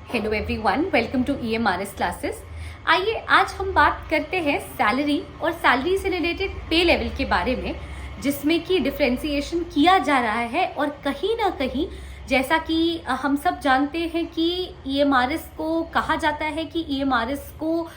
Hello everyone, welcome to EMRS classes. आइए आज हम बात करते हैं सैलरी और सैलरी से रिलेटेड पे लेवल के बारे में, जिसमें कि डिफरेंशिएशन किया जा रहा है। और कहीं ना कहीं जैसा कि हम सब जानते हैं कि EMRS को कहा जाता है कि EMRS को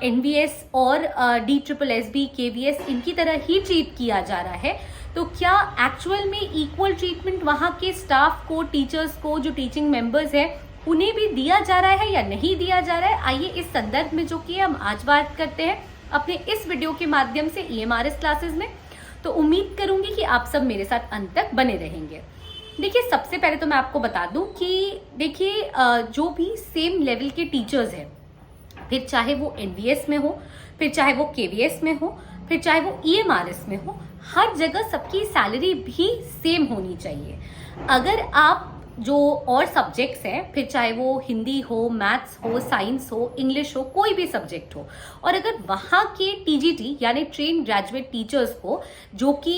NVS और DSSSB KVS इनकी तरह ही ट्रीट किया जा रहा है। तो क्या एक्चुअल में इक्वल ट्रीटमेंट वहाँ के स्टाफ को, टीचर्स को, जो टीचिंग मेंबर्स हैं उन्हें भी दिया जा रहा है या नहीं दिया जा रहा है? आइए इस संदर्भ में जो कि हम आज बात करते हैं अपने इस वीडियो के माध्यम से EMRS क्लासेस में। तो उम्मीद करूंगी कि आप सब मेरे साथ अंत तक बने रहेंगे। देखिए, सबसे पहले तो मैं आपको बता दूं कि देखिए जो भी सेम लेवल के टीचर्स हैं, फिर चाहे वो NVS में हो, फिर चाहे वो KVS में हो, फिर चाहे वो EMRS में हो, हर जगह सबकी सैलरी भी सेम होनी चाहिए। अगर आप जो और सब्जेक्ट्स हैं, फिर चाहे वो हिंदी हो, मैथ्स हो, साइंस हो, इंग्लिश हो, कोई भी सब्जेक्ट हो, और अगर वहाँ के TGT यानी ट्रेन ग्रेजुएट टीचर्स को जो कि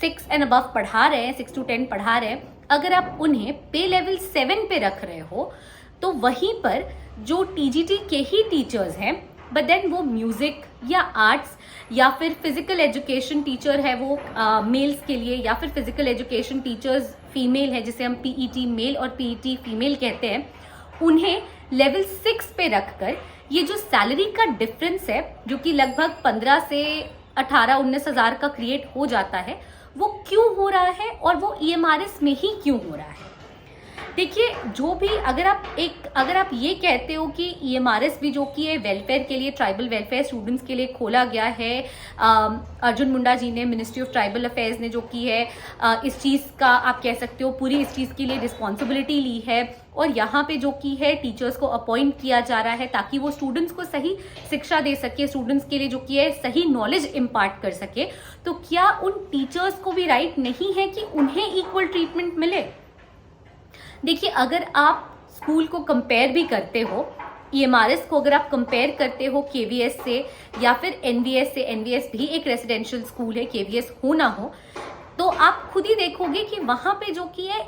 6 एंड अबव पढ़ा रहे हैं, 6 to 10 पढ़ा रहे हैं, अगर आप उन्हें पे लेवल 7 पे रख रहे हो, तो वहीं पर जो TGT के ही टीचर्स हैं बट देन वो म्यूजिक या आर्ट्स या फिर फिजिकल एजुकेशन टीचर है वो मेल्स के लिए, या फिर फिजिकल एजुकेशन टीचर्स फीमेल है जिसे हम PET मेल और PET फीमेल कहते हैं, उन्हें लेवल 6 पे रखकर ये जो सैलरी का डिफरेंस है जो कि लगभग 15 से 18-19 हजार का क्रिएट हो जाता है, वो क्यों हो रहा है और वो EMRS में ही क्यों हो रहा है? देखिए, जो भी अगर आप ये कहते हो कि EMRS भी जो कि है वेलफेयर के लिए, ट्राइबल वेलफेयर स्टूडेंट्स के लिए खोला गया है, अर्जुन मुंडा जी ने, मिनिस्ट्री ऑफ ट्राइबल अफेयर्स ने जो की है इस चीज़ का आप कह सकते हो पूरी इस चीज़ के लिए रिस्पॉन्सिबिलिटी ली है, और यहाँ पे जो की है टीचर्स को अपॉइंट किया जा रहा है ताकि वो स्टूडेंट्स को सही शिक्षा दे सके, स्टूडेंट्स के लिए जो की है सही नॉलेज इम्पार्ट कर सके, तो क्या उन टीचर्स को भी राइट नहीं है कि उन्हें इक्वल ट्रीटमेंट मिले? देखिए, अगर आप स्कूल को कंपेयर भी करते हो, EMRS को अगर आप कंपेयर करते हो KVS से या फिर NVS से, NVS भी एक रेसिडेंशियल स्कूल है, KVS हो ना हो, तो आप खुद ही देखोगे कि वहां पे जो की है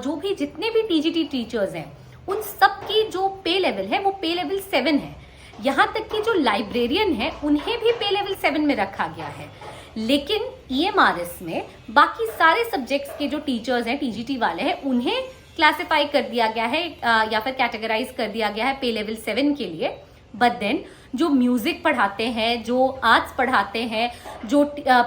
जो भी जितने भी TGT टीचर्स हैं उन सब की जो पे लेवल है वो पे लेवल 7 है। यहाँ तक कि जो लाइब्रेरियन है उन्हें भी पे लेवल 7 में रखा गया है। लेकिन EMRS में बाकी सारे सब्जेक्ट्स के जो टीचर्स हैं, TGT वाले हैं, उन्हें क्लासिफाई कर दिया गया है या फिर कैटेगराइज कर दिया गया है पे लेवल 7 के लिए। बट देन जो म्यूजिक पढ़ाते हैं, जो आर्ट्स पढ़ाते हैं, जो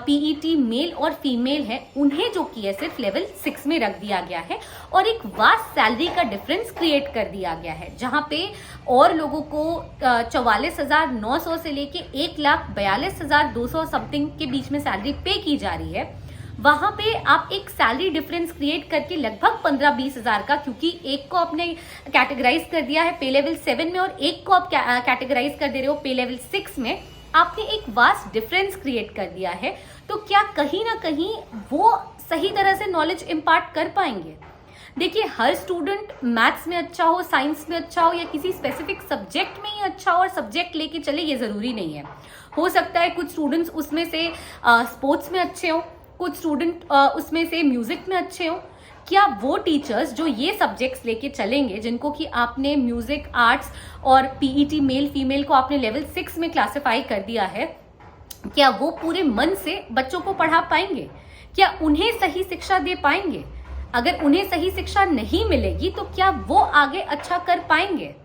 PET मेल और फीमेल है, उन्हें जो की है सिर्फ लेवल 6 में रख दिया गया है, और एक वास्ट सैलरी का डिफरेंस क्रिएट कर दिया गया है, जहां पे और लोगों को 44,900 से लेके 1,42,200 समथिंग के बीच में सैलरी पे की जा रही है। वहां पे आप एक सैलरी डिफरेंस क्रिएट करके लगभग 15-20 हजार का, क्योंकि एक को आपने कैटेगराइज कर दिया है पे लेवल 7 में और एक को आप कैटेगराइज कर दे रहे हो पे लेवल 6 में, आपने एक वास्ट डिफरेंस क्रिएट कर दिया है। तो क्या कहीं ना कहीं वो सही तरह से नॉलेज इम्पार्ट कर पाएंगे? देखिए, हर स्टूडेंट मैथ्स में अच्छा हो, साइंस में अच्छा हो, या किसी स्पेसिफिक सब्जेक्ट में ही अच्छा हो और सब्जेक्ट लेके चले, ये जरूरी नहीं है। हो सकता है कुछ स्टूडेंट्स उसमें से स्पोर्ट्स में अच्छे हो, कुछ स्टूडेंट उसमें से म्यूजिक में अच्छे हो। क्या वो टीचर्स जो ये सब्जेक्ट्स लेके चलेंगे, जिनको कि आपने म्यूजिक, आर्ट्स और PET मेल फीमेल को आपने लेवल 6 में क्लासिफाई कर दिया है, क्या वो पूरे मन से बच्चों को पढ़ा पाएंगे? क्या उन्हें सही शिक्षा दे पाएंगे? अगर उन्हें सही शिक्षा नहीं मिलेगी तो क्या वो आगे अच्छा कर पाएंगे?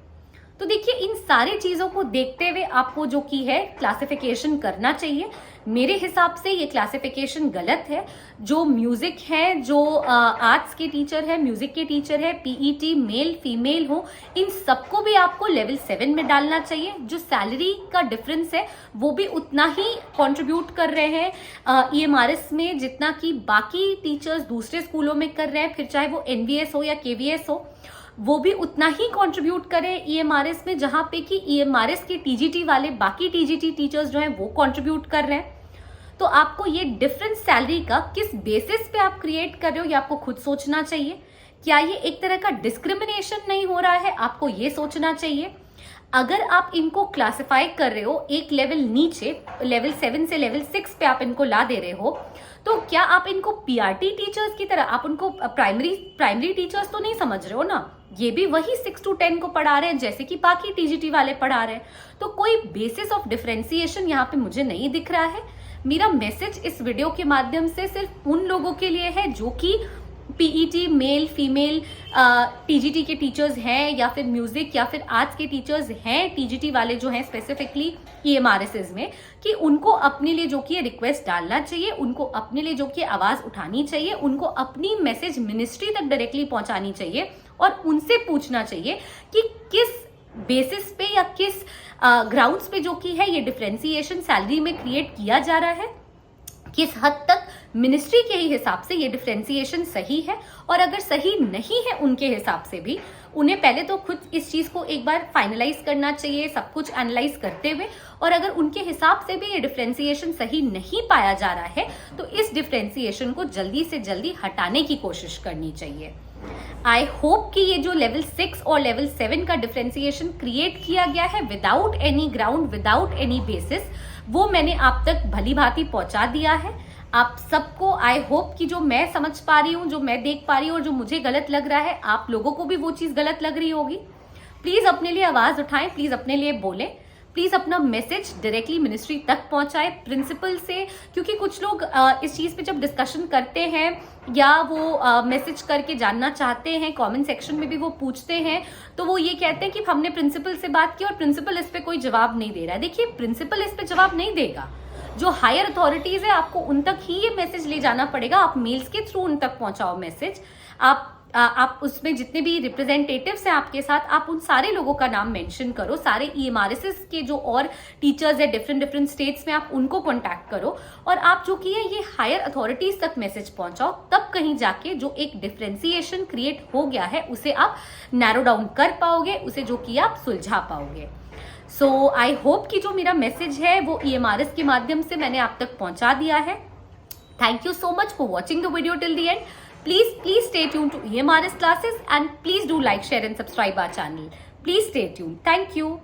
तो देखिए, इन सारी चीजों को देखते हुए आपको जो की है क्लासिफिकेशन करना चाहिए। मेरे हिसाब से ये क्लासिफिकेशन गलत है। जो म्यूजिक है, जो आर्ट्स के टीचर है, म्यूजिक के टीचर है, PET मेल फीमेल हो, इन सबको भी आपको लेवल 7 में डालना चाहिए। जो सैलरी का डिफरेंस है वो भी उतना ही कंट्रीब्यूट कर रहे हैं EMRS में जितना कि बाकी टीचर्स दूसरे स्कूलों में कर रहे हैं, फिर चाहे वो NVS हो या KVS हो, वो भी उतना ही कंट्रीब्यूट करें EMRS में, जहां पे कि EMRS के TGT वाले बाकी TGT टीचर्स जो हैं वो कंट्रीब्यूट कर रहे हैं। तो आपको ये डिफरेंस सैलरी का किस बेसिस पे आप क्रिएट कर रहे हो, ये आपको खुद सोचना चाहिए। क्या ये एक तरह का डिस्क्रिमिनेशन नहीं हो रहा है? आपको ये सोचना चाहिए। अगर आप इनको क्लासिफाई कर रहे हो एक लेवल नीचे, लेवल 7 से लेवल 6 पे आप इनको ला दे रहे हो, तो क्या आप इनको पीआरटी टीचर्स की तरह, आप उनको प्राइमरी टीचर्स तो नहीं समझ रहे हो ना? ये भी वही 6 to 10 को पढ़ा रहे हैं जैसे कि बाकी टीजीटी वाले पढ़ा रहे हैं। तो कोई बेसिस ऑफ डिफरेंशिएशन यहाँ पे मुझे नहीं दिख रहा है। मेरा मैसेज इस वीडियो के माध्यम से सिर्फ उन लोगों के लिए है जो कि पीईटी मेल फीमेल टीजीटी के टीचर्स हैं, या फिर म्यूजिक या फिर आर्ट्स के टीचर्स हैं, टीजीटी वाले जो हैं स्पेसिफिकली ईएमआरएसएस में, कि उनको अपने लिए जो कि रिक्वेस्ट डालना चाहिए, उनको अपने लिए जो कि आवाज उठानी चाहिए, उनको अपनी मैसेज मिनिस्ट्री तक डायरेक्टली पहुंचानी चाहिए और उनसे पूछना चाहिए कि किस बेसिस पे या किस ग्राउंड्स पे जो कि है ये डिफरेंशिएशन सैलरी में क्रिएट किया जा रहा है, किस हद तक मिनिस्ट्री के ही हिसाब से ये डिफरेंशिएशन सही है, और अगर सही नहीं है उनके हिसाब से भी उन्हें पहले तो खुद इस चीज को एक बार फाइनलाइज करना चाहिए, सब कुछ एनालाइज करते हुए, और अगर उनके हिसाब से भी ये डिफरेंशिएशन सही नहीं पाया जा रहा है तो इस डिफरेंशिएशन को जल्दी से जल्दी हटाने की कोशिश करनी चाहिए। आई होप कि ये जो लेवल 6 और लेवल 7 का डिफरेंशिएशन क्रिएट किया गया है without any ground, without any basis, वो मैंने आप तक भली भांति पहुंचा दिया है। आप सबको आई होप कि जो मैं समझ पा रही हूँ, जो मैं देख पा रही हूँ और जो मुझे गलत लग रहा है, आप लोगों को भी वो चीज गलत लग रही होगी। प्लीज अपने लिए आवाज उठाएं, प्लीज अपने लिए बोलें, प्लीज अपना मैसेज डायरेक्टली मिनिस्ट्री तक पहुंचाएं प्रिंसिपल से, क्योंकि कुछ लोग इस चीज पे जब डिस्कशन करते हैं या वो मैसेज करके जानना चाहते हैं, कमेंट सेक्शन में भी वो पूछते हैं, तो वो ये कहते हैं कि हमने प्रिंसिपल से बात की और प्रिंसिपल इस पे कोई जवाब नहीं दे रहा है। देखिए, प्रिंसिपल इस पे जवाब नहीं देगा, जो हायर अथॉरिटीज है आपको उन तक ही ये मैसेज ले जाना पड़ेगा। आप मेल्स के थ्रू उन तक पहुंचाओ मैसेज। आप उसमें जितने भी रिप्रेजेंटेटिव्स हैं आपके साथ, आप उन सारे लोगों का नाम मेंशन करो, सारे ईएमआरएसएस के जो और टीचर्स है डिफरेंट स्टेट्स में, आप उनको कांटेक्ट करो और आप जो कि है ये हायर अथॉरिटीज तक मैसेज पहुंचाओ। तब कहीं जाके जो एक डिफरेंशिएशन क्रिएट हो गया है उसे आप नैरो डाउन कर पाओगे, उसे जो कि आप सुलझा पाओगे। सो आई होप कि जो मेरा मैसेज है वो ईएमआरएस के माध्यम से मैंने आप तक पहुंचा दिया है। Thank you so much for watching the video till the end. Please stay tuned to EMRS classes and please do like, share and subscribe our channel. Please stay tuned. Thank you.